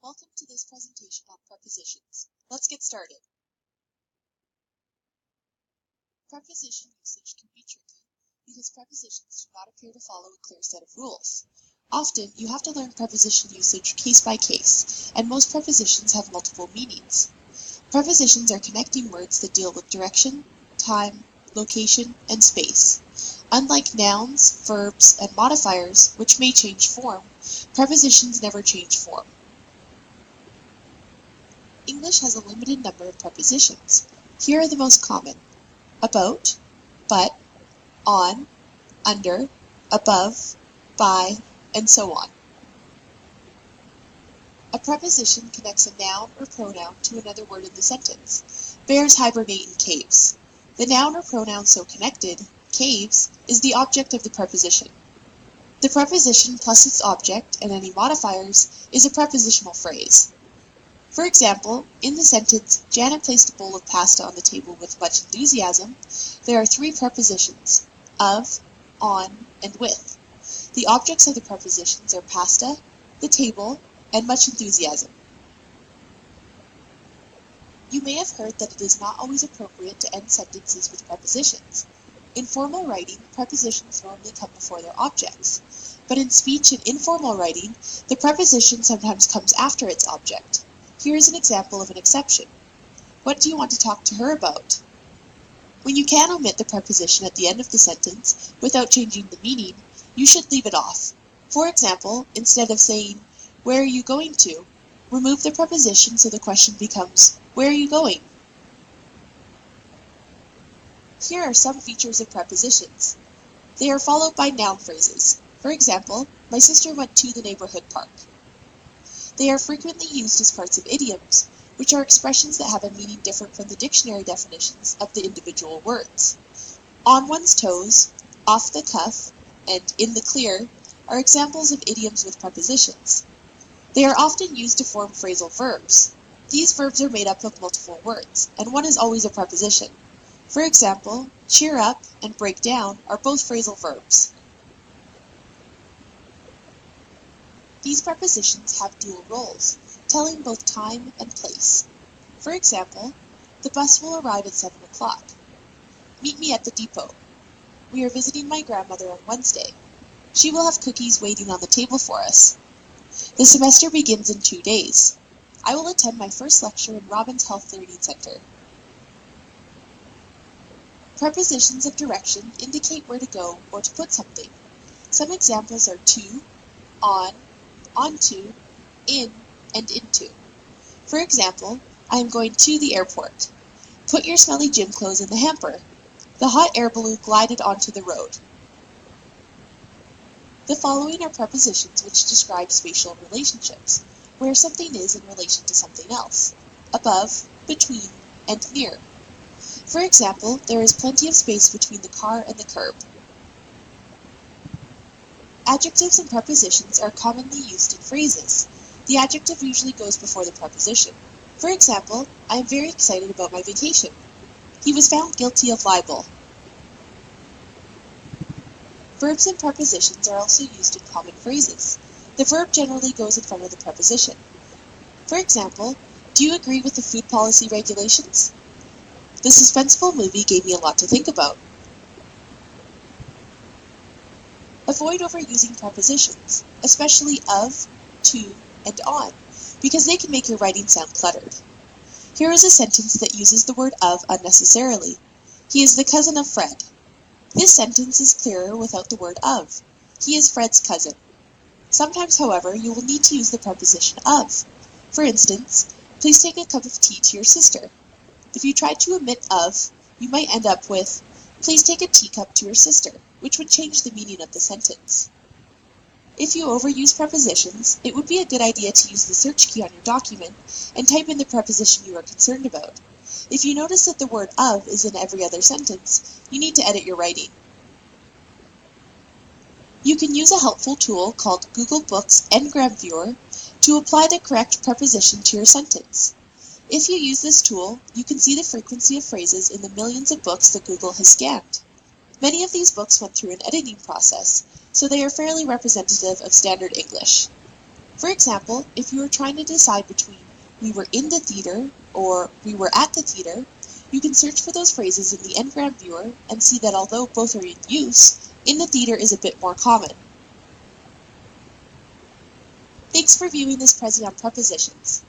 Welcome to this presentation on prepositions. Let's get started. Preposition usage can be tricky because prepositions do not appear to follow a clear set of rules. Often, you have to learn preposition usage case by case, and most prepositions have multiple meanings. Prepositions are connecting words that deal with direction, time, location, and space. Unlike nouns, verbs, and modifiers, which may change form, prepositions never change form. English has a limited number of prepositions. Here are the most common: about, but, on, under, above, by, and so on. A preposition connects a noun or pronoun to another word in the sentence. Bears hibernate in caves. The noun or pronoun so connected, caves, is the object of the preposition. The preposition plus its object and any modifiers is a prepositional phrase. For example, in the sentence, Janet placed a bowl of pasta on the table with much enthusiasm, there are three prepositions: of, on, and with. The objects of the prepositions are pasta, the table, and much enthusiasm. You may have heard that it is not always appropriate to end sentences with prepositions. In formal writing, prepositions normally come before their objects, but in speech and informal writing, the preposition sometimes comes after its object. Here is an example of an exception. What do you want to talk to her about? When you can omit the preposition at the end of the sentence without changing the meaning, you should leave it off. For example, instead of saying, "Where are you going to?" remove the preposition so the question becomes, "Where are you going?" Here are some features of prepositions. They are followed by noun phrases. For example, my sister went to the neighborhood park. They are frequently used as parts of idioms, which are expressions that have a meaning different from the dictionary definitions of the individual words. On one's toes, off the cuff, and in the clear are examples of idioms with prepositions. They are often used to form phrasal verbs. These verbs are made up of multiple words, and one is always a preposition. For example, cheer up and break down are both phrasal verbs. These prepositions have dual roles, telling both time and place. For example, the bus will arrive at 7 o'clock. Meet me at the depot. We are visiting my grandmother on Wednesday. She will have cookies waiting on the table for us. The semester begins in 2 days. I will attend my first lecture in Robin's Health Learning Center. Prepositions of direction indicate where to go or to put something. Some examples are to, on, onto, in, and into. For example, I am going to the airport. Put your smelly gym clothes in the hamper. The hot air balloon glided onto the road. The following are prepositions which describe spatial relationships, where something is in relation to something else: above, between, and near. For example, there is plenty of space between the car and the curb. Adjectives and prepositions are commonly used in phrases. The adjective usually goes before the preposition. For example, I am very excited about my vacation. He was found guilty of libel. Verbs and prepositions are also used in common phrases. The verb generally goes in front of the preposition. For example, do you agree with the food policy regulations? The suspenseful movie gave me a lot to think about. Avoid overusing prepositions, especially of, to, and on, because they can make your writing sound cluttered. Here is a sentence that uses the word of unnecessarily. He is the cousin of Fred. This sentence is clearer without the word of. He is Fred's cousin. Sometimes, however, you will need to use the preposition of. For instance, please take a cup of tea to your sister. If you tried to omit of, you might end up with, please take a teacup to your sister, which would change the meaning of the sentence. If you overuse prepositions, it would be a good idea to use the search key on your document and type in the preposition you are concerned about. If you notice that the word of is in every other sentence, you need to edit your writing. You can use a helpful tool called Google Books Ngram Viewer to apply the correct preposition to your sentence. If you use this tool, you can see the frequency of phrases in the millions of books that Google has scanned. Many of these books went through an editing process, so they are fairly representative of standard English. For example, if you are trying to decide between we were in the theater or we were at the theater, you can search for those phrases in the Ngram viewer and see that although both are in use, in the theater is a bit more common. Thanks for viewing this Prezi on Prepositions.